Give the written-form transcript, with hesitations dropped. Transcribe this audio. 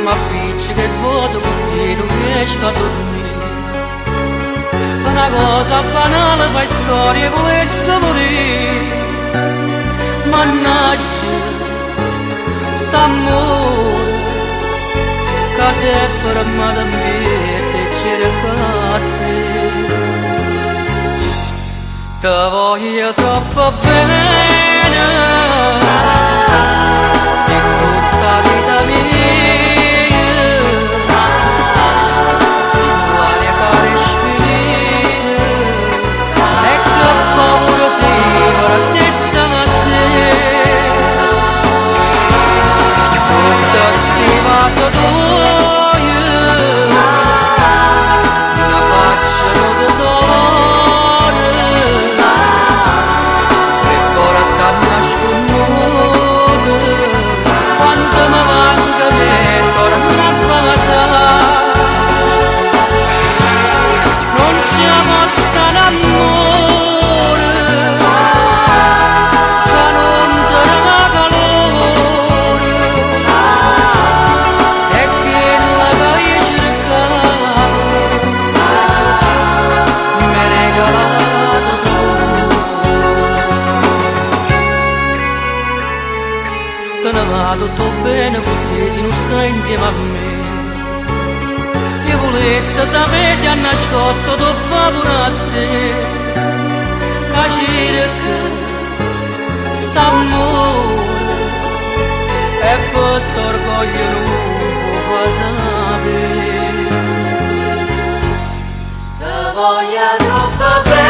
ma appicci che voto con te non riesco a dormire. Fa una cosa banale, fai storie, volesse morire. Mannaggia, st'amore che si è fermato a me e te cerca a te. Te voglio troppo bene, sei tutta vita mia, sei l'aria che respiri, e che paura sei per te siamo a te. Tutta stima so tu, una faccia di tesoro, e ora che nascono, quanto mi manca me, torna a passare. Non c'è morta l'amore, che non te dà calore, e quella che io cercavo mi hai regalato tu. Se ne va tutto bene con te se non stai insieme a me. Io volessi sapere se ha nascosto tuo favore a te, capire che st'amore e questo orgoglio non può sapere. Te voglio troppo bene.